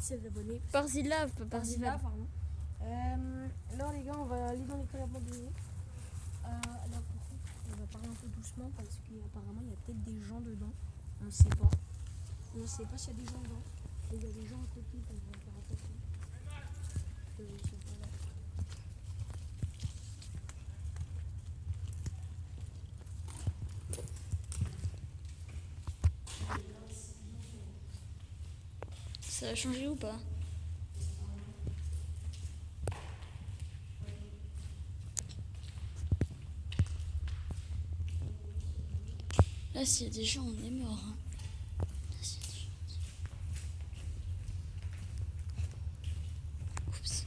17 abonnés. Barzila, pas Barzila. Pardon. Alors les gars, on va aller dans l'école abandonnée. Alors par contre, on va parler un peu doucement parce qu'apparemment il y a peut-être des gens dedans. On ne sait pas. On ne sait pas s'il y a des gens dedans. Et il y a des gens à côté, donc on va faire attention. Ils sont pas là. Ça a changé ou pas? Là, s'il y a des gens, on est mort. Hein. Là, s'il y a des gens... Oups.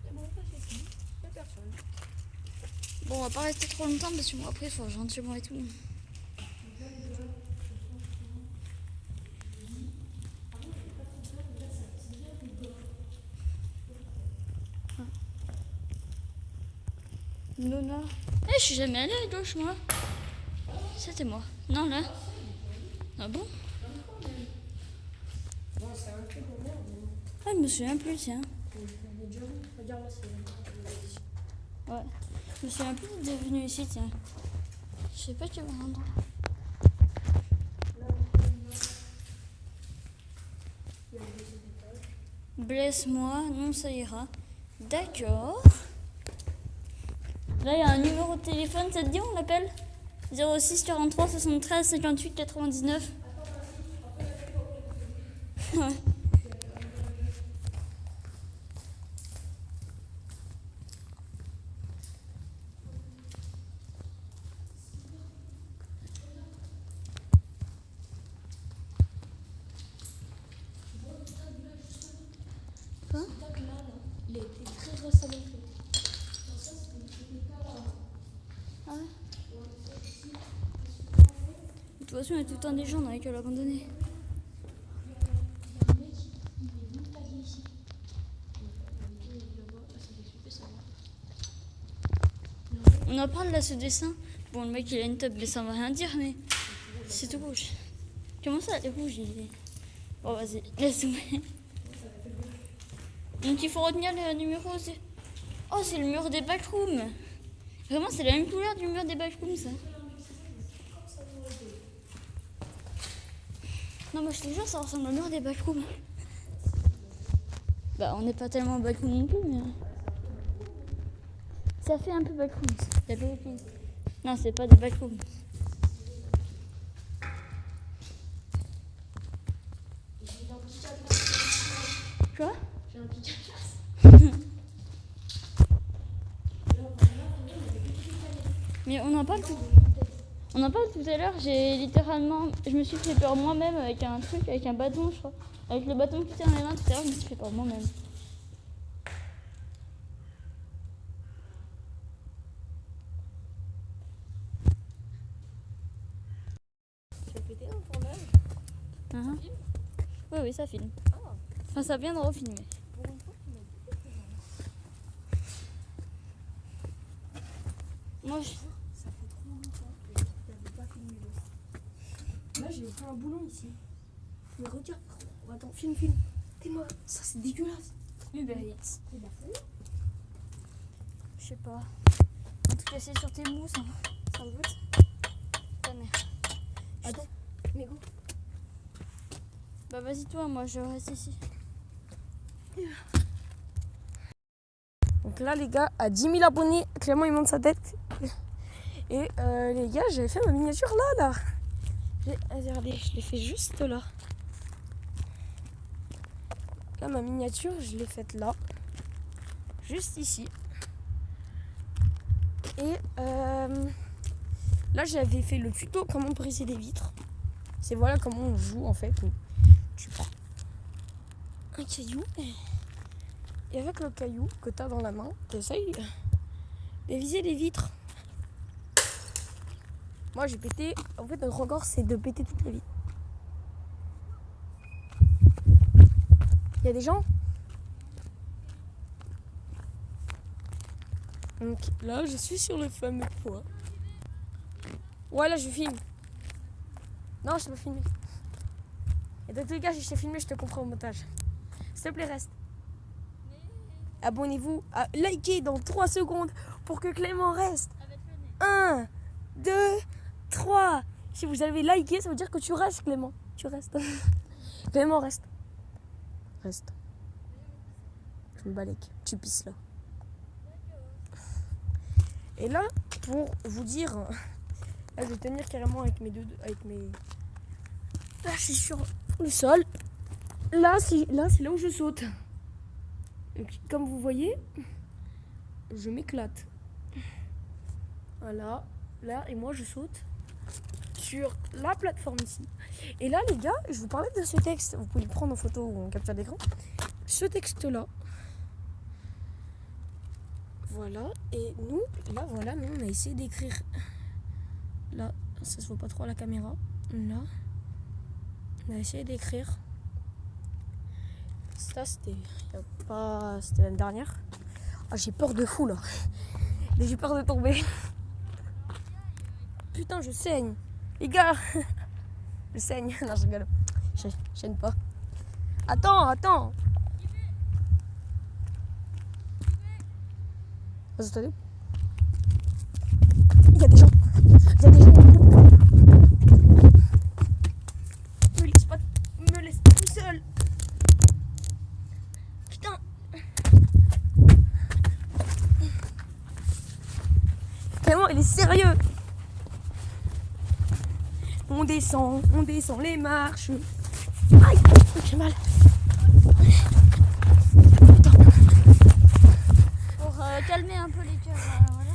C'est bon, ça c'est fini. Il n'y a personne. Bon, on va pas rester trop longtemps parce que moi, après, il faut que je rentre chez moi et tout. Nona. Eh, je suis jamais allée à gauche, moi. C'était moi. Non, là. Ah bon? Bon, c'est un truc de merde. Ah, je me souviens plus, tiens. Regarde là, c'est. Ouais. Je me souviens plus d'être venu ici, tiens. Je sais pas quel endroit. Blesse-moi, non, ça ira. D'accord. Là, il y a un numéro de téléphone, ça te dit, on l'appelle? 06 43 73 58 99. Ouais. Quoi? Il a été très récemment fait. Ah ouais. De toute façon, il y a tout le temps des gens dans l'école abandonnée. On en parle là, ce dessin. Bon, le mec il a une tub, mais ça va rien dire, mais c'est tout rouge. Comment ça, il est rouge? Bon, vas-y, laisse tomber. Donc il faut retenir le numéro aussi. Oh, c'est le mur des backrooms. Vraiment, c'est la même couleur du mur des backrooms, ça. Non, moi je te jure, ça ressemble au mur des backrooms. Bah, on n'est pas tellement backroom non plus, mais. Ça fait un peu backrooms. Il y a pas aucune. Non, c'est pas des backrooms. Quoi? J'ai un petit casse. Mais on en parle tout. On en parle tout à l'heure. J'ai littéralement. Je me suis fait peur moi-même avec un truc, avec un bâton, je crois. Avec le bâton qui tient dans les mains tout à l'heure, je me suis fait peur moi-même. Tu as pété un tournage? Uh-huh. Ça filme? Oui, oui, ça filme. Ah, Enfin, ça vient de refilmer. pour une fois, tu m'as dit que c'était Moi, Ça fait trop longtemps que je n'avais pas filmé l'eau. Là, j'ai fait un boulon ici. Mais regarde, oh, attends, filme. Dis-moi, ça c'est dégueulasse. Uber Eats. C'est de la folie. Je sais pas. En tout cas, c'est sur tes mousses, hein. Ça me goûte. Ta mère. Attends, mais go. Bah, vas-y, toi, moi, je reste ici. Donc là, les gars, à 10 000 abonnés, Clément il monte sa tête. Et les gars, j'avais fait ma miniature là. Regardez, je l'ai fait juste là. Là, ma miniature, je l'ai faite là. Juste ici. Et là, j'avais fait le tuto comment briser des vitres. C'est voilà comment on joue en fait. Tu prends un caillou et avec le caillou que tu as dans la main, tu essayes de viser les vitres. Moi, j'ai pété. En fait, notre record, c'est de péter toutes les vitres. Il y a des gens. Donc là, je suis sur le fameux point. Ouais, là, je filme. Non, je t'ai pas filmé. Et dans tous les cas, si je t'ai filmé, je te comprends au montage. S'il te plaît, reste. Abonnez-vous, likez dans 3 secondes pour que Clément reste. 1, 2, 3. Si vous avez liké, ça veut dire que tu restes, Clément. Tu restes. Clément, reste. Reste. Je me balèque. Tu pisses là. Et là, pour vous dire, là, je vais tenir carrément avec mes deux. Là, je suis sur le sol. Là, c'est là où je saute. Et comme vous voyez, je m'éclate. Voilà. Là, et moi, je saute sur la plateforme ici. Et là, les gars, je vous parlais de ce texte. Vous pouvez le prendre en photo ou en capture d'écran. Ce texte-là. Voilà. Et nous, là, voilà, nous, on a essayé d'écrire. Là, ça se voit pas trop à la caméra. Là, on a essayé d'écrire. Ça, c'était l'année dernière. Ah, j'ai peur de fou, là. J'ai peur de tomber. Putain, je saigne. Les gars, je saigne. Non, je rigole. Je gêne pas. Attends. Vas-y, attendez. Il y a des gens. Me laisse pas tout seul. Putain. Vraiment, il est sérieux. On descend les marches. Aïe, j'ai mal. Pour calmer un peu les cœurs, voilà.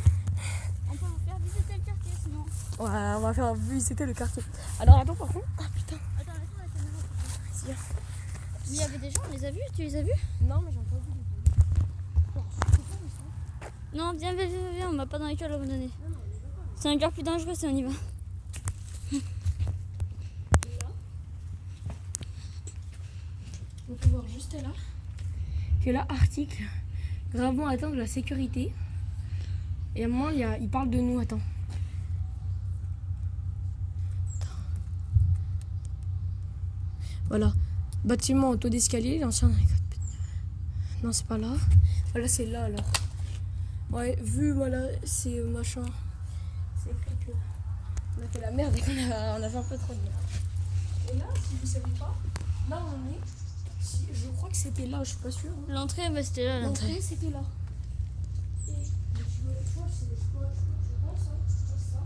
On peut vous faire visiter le quartier sinon. Ouais, on va faire visiter le quartier. Alors attends, par contre. Ah putain. Attends, laisse-moi la caméra. Vas-y, viens. Mais il y avait des gens, on les a vus, tu les as vus? Non, mais j'ai entendu des Non, viens, on va pas dans l'école à un moment donné. C'est encore plus dangereux si on y va. On peut voir juste là que là, article, gravement atteindre la sécurité. Et à un moment, il parle de nous. Attends. Voilà. Bâtiment auto d'escalier, l'ancien. Non, c'est pas là. Voilà, c'est là alors. Ouais, vu, voilà, c'est machin. C'est écrit que on a fait la merde et qu'on a fait un peu trop de merde. Et là, si vous savez pas, là on est. Je crois que c'était là, je suis pas sûre. Hein. L'entrée, bah, c'était là, l'entrée. L'entrée, c'était là. Et je pense ça.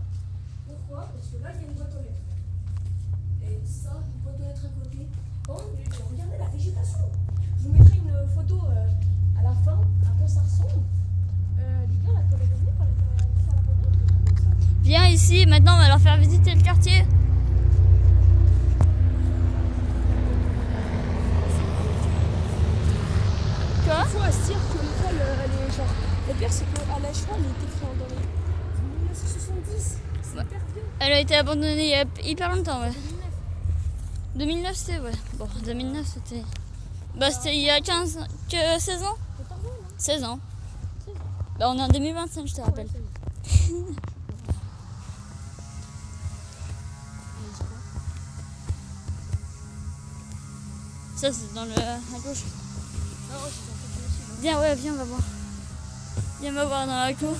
Pourquoi? Parce que là, il y a une boîte aux lettres. Et ça, une boîte aux lettres à côté. Bon, regardez la végétation. Je vous mettrai une photo à la fin, à quoi ça ressemble. Les gars, la colonie, par la Viens ici, maintenant on va leur faire visiter le quartier. Quoi? Il faut à se dire que l'école, elle est genre. Le pire, c'est qu'à la cheval, elle était créée dans les 1970. C'est hyper vieux. Elle a été abandonnée il y a hyper longtemps, ouais. 2009, c'était, ouais. Bon, 2009, c'était. Bah, c'était il y a 16 ans? 14 ans, non? 16 ans. Bah, on est en 2025, je te rappelle. Ça, c'est dans le. à gauche. Viens, ouais, viens, on va voir. Viens, on va voir dans la cour.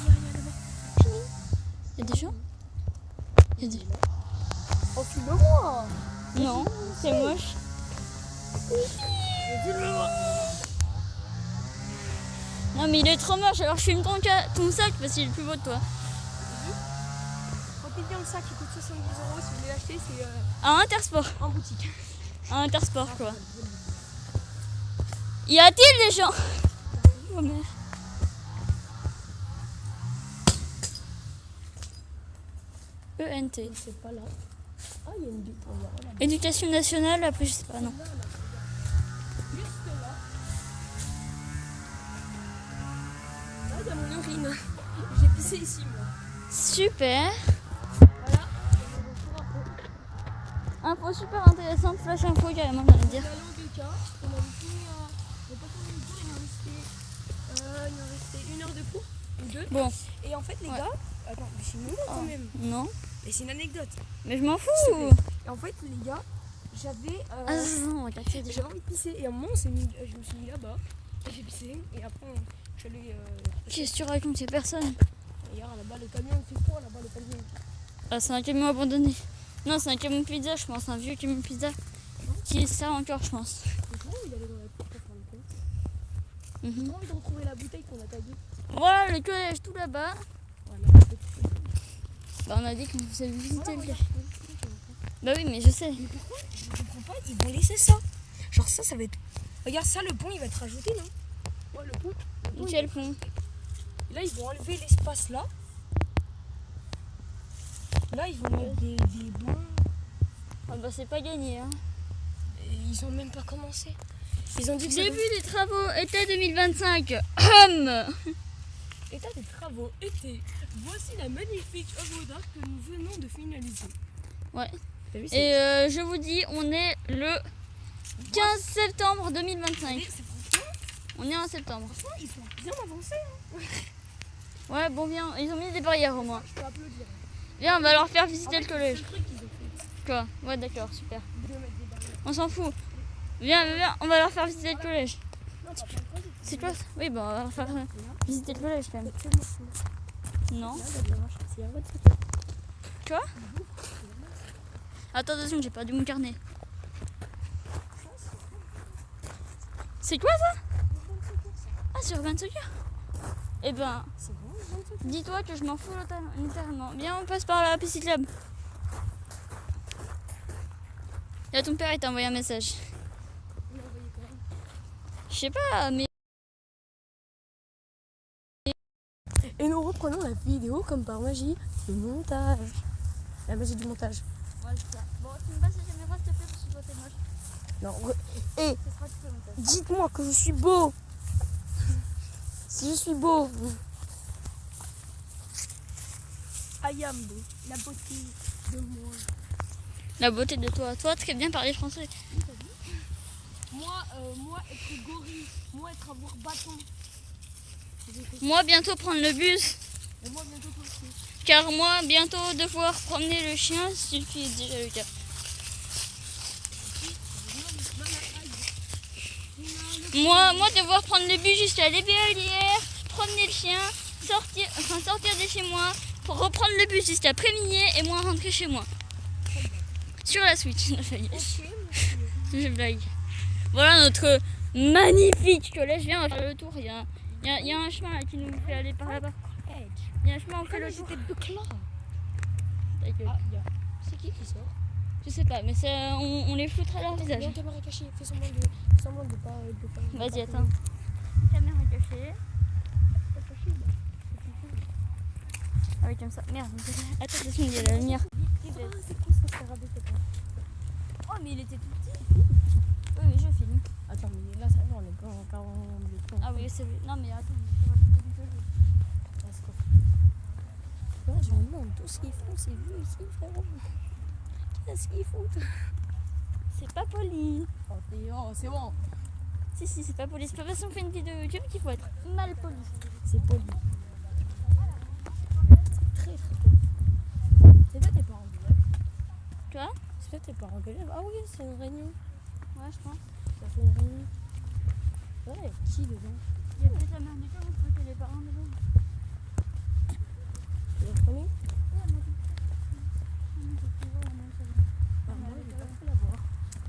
Il y a des gens? Il y a des. Oh, filme-moi! Non, c'est moche. Non, mais il est trop moche, alors je filme ton sac parce qu'il est plus beau de toi. Quand bien le sac, il coûte 70 €. Si vous voulez l'acheter, c'est À Intersport. en boutique. À Intersport, quoi. Y a-t-il des gens? Oh merde. ENT. C'est pas là. Ah, il y a une bite. Éducation nationale, après je sais pas, non. Juste là. Là, il y a mon urine. J'ai pissé ici, moi. Super. Voilà. Info super intéressante, flash info carrément, j'allais dire. La langue du cas. On avait fini on a pas fini le cours, il nous restait 1 heure de cours. Ou 2. Bon. Et en fait, les Ouais. gars. Attends, mais c'est mignon quand même. Non. Mais c'est une anecdote. Mais je m'en fous. Et en fait, les gars, j'avais Non, regarde, c'est déjà. j'avais envie de pisser. Et à un moment, je me suis mis là-bas. Et j'ai pissé. Et après, je suis allé. Qu'est-ce que tu racontes? Il y a personne. Regarde, là-bas, le camion, il fait quoi là-bas, le camion? Ah, c'est un camion abandonné. Non, c'est un camion pizza, je pense. Un vieux camion pizza. Qui sert encore, je pense. Comment il allait dans la porte pour faire le compte? Mhm. J'ai envie de retrouver la bouteille qu'on a taguée. Voilà, le collège, tout là-bas. Voilà. Bah, on a dit qu'on faisait visiter le Voilà, collège. regarde. Bah oui, mais je sais. Mais pourquoi? Je comprends pas, ils vont laisser ça. Genre ça va être... Regarde ça, le pont, il va être rajouté, non? Ouais, le pont. Quel pont? Et là, ils vont enlever l'espace là. Là, ils vont mettre des bancs. Ah bah c'est pas gagné, hein. Et ils ont même pas commencé. Ils ont dit que Début des travaux, été 2025. État des travaux, été. Voici la magnifique œuvre d'art que nous venons de finaliser. Ouais. T'as vu, Et je vous dis, on est le 15 septembre 2025. franchement, On est en septembre. ils sont bien avancés. Hein. Ouais, bon, bien. Ils ont mis des barrières au moins. Je peux applaudir. Viens, on va leur faire visiter En fait, le collège. c'est le truc qu'ils ont fait. Quoi? Ouais, d'accord, super. De mettre des barrières. On s'en fout. Viens, on va leur faire visiter le collège. Non, t'as pas le droit. C'est quoi ça? Oui, bah on va leur faire visiter le collège quand même. Non. C'est un vote photo. Quoi? Attends 2 secondes, j'ai perdu mon carnet. C'est quoi ça? Ah, sur 25 heures. Eh ben, C'est bon, 25 heures. dis-toi que je m'en fous littéralement. Viens, on passe par la piscine club. Là, ton père il t'a envoyé un message. Il a envoyé quand même. Je sais pas, mais. Et nous reprenons la vidéo comme par magie du montage. La magie du montage. Ouais, c'est ça. Bon, tu me passes la caméra s'il te plaît parce que je vois t'es moche. Non, et Ce sera tout le montage. dites-moi que je suis beau. Si je suis beau. I am beau. La beauté de moi. La beauté de toi. Toi, très bien parler français. Moi être gorille. Moi être avoir bâton. Moi, bientôt prendre le bus. Et moi bientôt toi aussi. Car moi, bientôt devoir promener le chien, ce qui est déjà le cas. Moi, devoir prendre le bus jusqu'à l'Ébéalière, promener le chien, sortir de chez moi, pour reprendre le bus jusqu'à Prémigné et moi rentrer chez moi. Sur la Switch, ça y est. Ok, monsieur. Je blague. Voilà notre magnifique collège. Viens, on va faire le tour. Il y a un chemin là, qui nous fait aller par là-bas. Il y a un chemin, on fait le tour. Ta gueule. Ah, c'est qui sort? Je sais pas, mais on les foutra leur visage. La caméra cachée, fais semblant de pas. Vas-y, attends. Caméra cachée. Ah oui, comme ça. Merde. Attends, attention, il y a la lumière. C'est quoi ce scarabée? Oh, mais il était tout petit. Oui, mais je filme. Attends, mais là, ça va, on est pas encore en béton. Ah oui, c'est vrai. Non, mais attends. Ouais, je me demande tout ce qu'ils font, c'est vu ici, frérot. Qu'est-ce qu'ils foutent? C'est pas poli. Oh, c'est bon. Si, c'est pas poli. C'est pas parce qu'on fait une vidéo YouTube qu'il faut être mal poli. C'est poli. Très poli. C'est toi tes parents de Quoi? C'est toi tes parents de Ah oui, c'est une réunion. Ouais, je pense. Ça fait une réunion. Ouais, il y a qui dedans? Il y a peut-être la mère du camp, on croit que les parents dedans. Tu la connais? Ah, moi, j'ai pas pu la voir.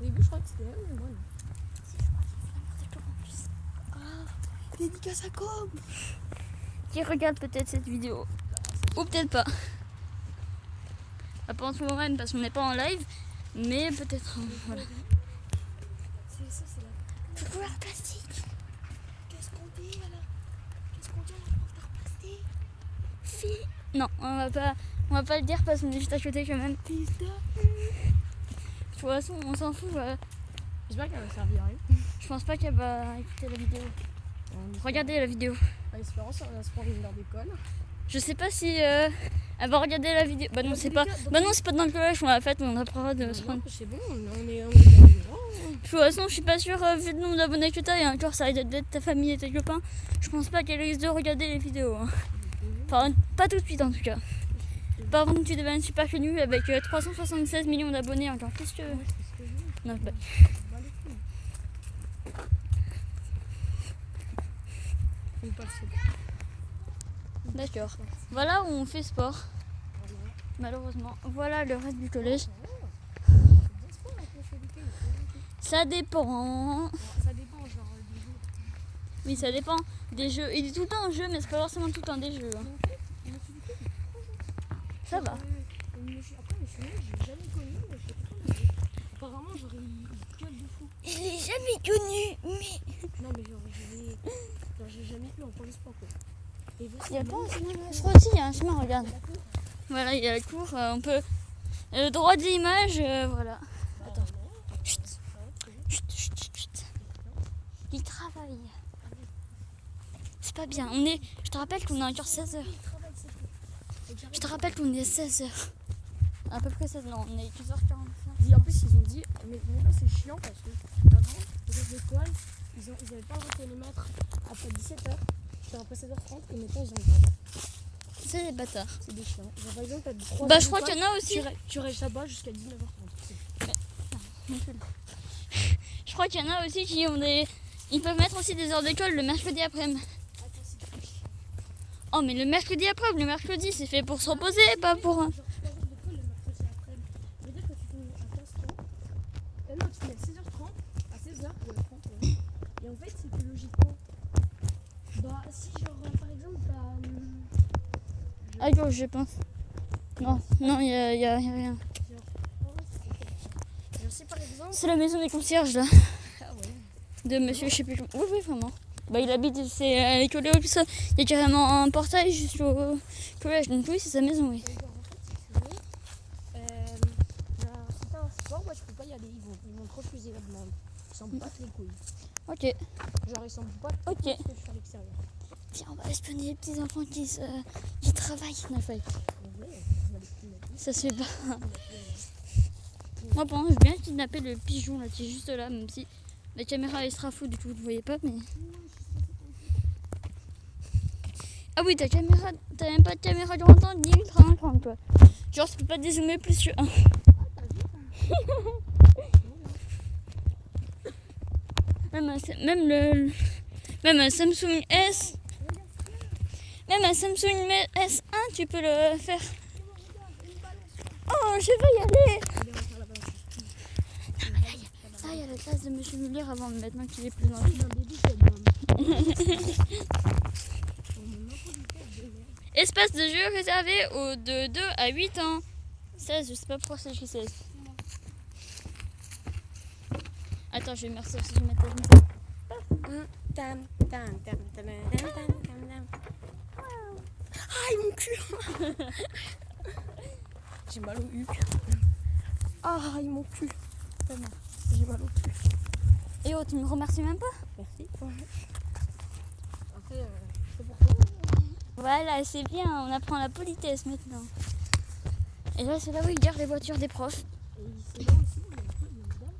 Au début, je crois que c'était elle, mais moi, non. Si, je crois qu'il faut la en plus. Ah, dédicace à Com. Qui regarde peut-être cette vidéo. Ou peut-être pas. Pas en ce moment même parce qu'on n'est pas en live. Mais peut-être. Voilà. C'est ça, c'est la. Tout couleur plastique. Qu'est-ce qu'on dit là? Qu'est-ce qu'on dit à la prof d'art plastique? Fille. Non, on va pas le dire parce qu'on est juste à côté quand même. Fils de. De toute façon, on s'en fout. J'espère qu'elle va servir. Je pense pas qu'elle va écouter la vidéo. Regardez la vidéo. En espérant si on va se prendre une heure d'école. Je sais pas si elle va regarder la vidéo. Bah non, c'est pas. Bah non, c'est pas dans le collège qu'on l'a fait. On a pas le droit de se prendre. C'est bon, on est dans le droit. De toute façon, je suis pas sûre, vu le nombre d'abonnés que t'as, et encore ça aide d'être ta famille et tes copains, je pense pas qu'elle risque de regarder les vidéos. Hein. Enfin, pas tout de suite en tout cas. Par contre, tu deviens super connu avec 376 millions d'abonnés encore. Qu'est-ce que tu veux? Ouais, c'est ce que je veux. Non, bah, Bah, les couilles. Faut pas le sauter. d'accord. Voilà où on fait sport, Voilà. malheureusement. Voilà le reste du collège. C'est bien sport avec la cheville, il faut éviter. Ça dépend. Alors, ça dépend, genre des jours. Oui, ça dépend des jeux. Il est tout le temps en jeu, mais c'est pas forcément tout le temps des jeux. hein. Mais en fait, le monsieur Dupuis, il est trop gentil. Ça va. Après, monsieur Ney, j'ai jamais connu, mais je sais pas comment il est. Apparemment, genre, il gueule de fou. Il est jamais connu, mais... Non, mais genre, j'ai jamais vu en cours de sport, quoi. Et voici Il y a le pas un magnifique chemin. cours. Je crois aussi, il y a un chemin, regarde. La cour. Voilà, il y a la cour. On peut... droit de l'image, voilà. Attends. Chut. Chut, chut, chut, chut. Il travaille. C'est pas bien. Je te rappelle qu'on est encore 16h. Je te rappelle qu'on est 16h. À peu près 16h. Non, on est 12h45. En plus, ils ont dit, mais là c'est chiant parce que avant, les écoles, ils avaient pas le droit de les mettre après 17h, puis après 16h30, et maintenant ils ont le droit. C'est des bâtards. C'est des chiens. Genre, par exemple, t'as 3 Bah, je crois qu'il y en a aussi. Tu restes là-bas jusqu'à 19h30. Je crois qu'il y en a aussi qui ont des... Ils peuvent mettre aussi des heures d'école le mercredi après-midi. Oh, mais le mercredi après, le mercredi, c'est fait pour se reposer, pas pour... Genre, tu vas l'école le mercredi après-midi. Ça veut dire que tu finis à 15h30. Non, tu finis à 16h30, à 16h30. Et en fait, c'est que logiquement, bah, si genre, par exemple, À gauche, je pense. Non, non, il y a rien. genre, si par exemple. C'est la maison des concierges, là. Ah ouais. De monsieur, je sais plus comment. Oui, oui, vraiment. Bah, il habite, c'est à l'école et tout ça. Il y a carrément un portail jusqu'au collège. Donc oui, c'est sa maison, oui. Et genre, en fait, si tu veux, genre, si t'as un sport, moi, je peux pas y aller. Ils vont te refuser la demande. Ils s'en battent les couilles. Ok, Genre, ils s'en battent les Ok. couilles parce que je suis à l'extérieur. tiens, on va espionner les petits enfants qui travaillent. Non, Ouais, on va les kidnapper. ça se fait pas. Moi, pendant, je viens kidnapper le pigeon là, qui est juste là, même si la caméra elle sera floue, du coup, vous ne voyez pas, mais. Ah oui, t'as même pas de caméra de temps ni ultra écran, toi. Genre, tu peux pas dézoomer plus que 1. Même un Samsung S. Même un Samsung S1, tu peux le faire. Oh, je veux y aller. Ah, il y a la classe de Monsieur Muller avant, maintenant qu'il est plus dans Espace de jeu réservé aux de 2 à 8 ans. 16, je sais pas pourquoi c'est écrit 16. Attends, je vais me ressortir, je vais mettre la musique. Aïe mon cul. J'ai mal au huc. Aïe mon cul. J'ai mal au cul. Et oh, tu me remercies même pas? Merci. Après, c'est pour toi. Voilà, c'est bien, on apprend la politesse maintenant. Et là, c'est là où ils gardent les voitures des profs. Et c'est là aussi, il y a une dame.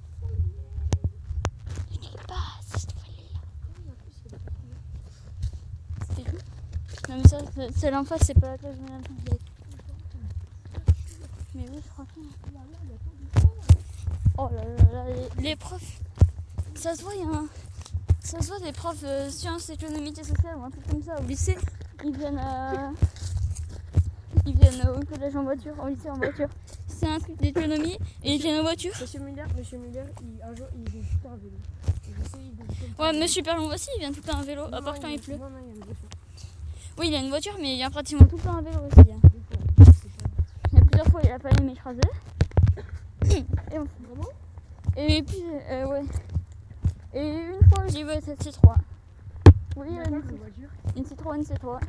Je dis pas, c'est cette là. Non, mais ça, c'est l'en face, c'est pas la classe de Madame Fontenay. Mais oui, franchement. Oh là là, les profs. Ça se voit, ça se voit des profs de sciences économiques et sociales ou un truc comme ça au lycée. Ils viennent au collège en voiture, au lycée en voiture. C'est un truc d'économie et ils viennent en voiture. Monsieur Muller, un jour, il vient tout le temps à vélo. Je sais, il vient tout le temps à Ouais, vélo. Monsieur Perlon aussi, il vient tout le temps à vélo, à part quand il pleut. Non, il y a une voiture. Oui, il a une voiture, mais il vient pratiquement tout le temps à vélo aussi. Hein. Il y a plusieurs fois, il a failli m'écraser. Et bon. Vraiment? Et puis, ouais. Et une fois, j'ai vu cette C3. Oui, une Citroën C3. Ça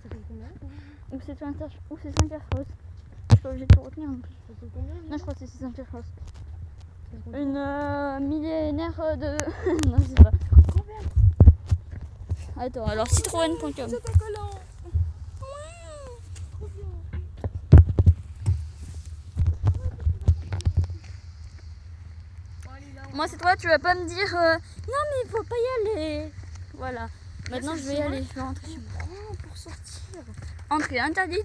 fait combien? Ou c'est 5 Cross. Je crois que j'ai tout retenir. En plus. Ça fait combien? Non, je crois que c'est 5 Cross. Une millénaire de. Non, je sais pas. Combien? Attends, alors citroën.com. C'est un collant. Trop bien. Moi, c'est toi, tu vas pas me dire non, mais il faut pas y aller. Voilà. Maintenant, je vais y aller. Je vais rentrer chez moi. Pour sortir. Entrée interdit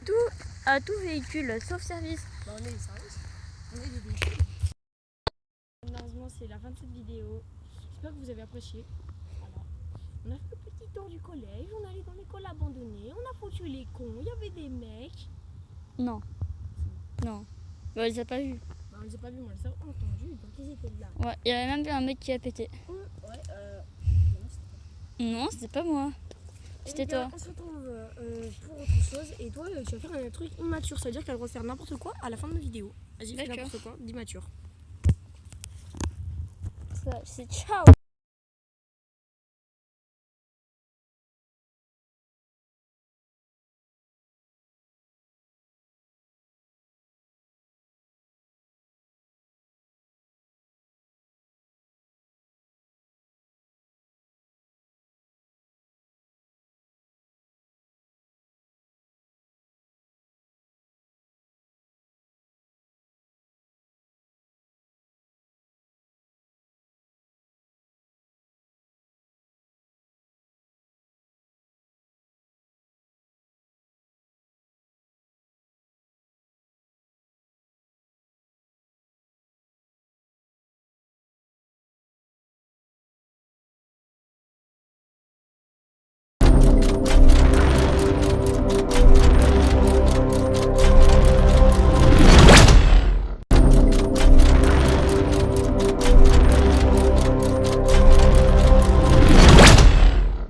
à tout véhicule, sauf service. Bah, on est les services. On est des véhicules. Malheureusement, c'est la fin de cette vidéo. J'espère que vous avez apprécié. Voilà. On a fait le petit tour du collège. On est allé dans l'école abandonnée. On a foutu les cons. Il y avait des mecs. Non. Non. Bah, on les a pas vus. Bah, on les a pas vus, moi, on les a entendus. Donc, ils étaient là. Ouais, il y avait même un mec qui a pété. Ouais, Non, c'était pas moi. C'était toi. On se retrouve pour autre chose. Et toi, tu vas faire un truc immature. Ça veut dire que tu as le droit de faire n'importe quoi à la fin de la vidéo. Vas-y, fais D'accord. n'importe quoi d'immature. C'est ciao.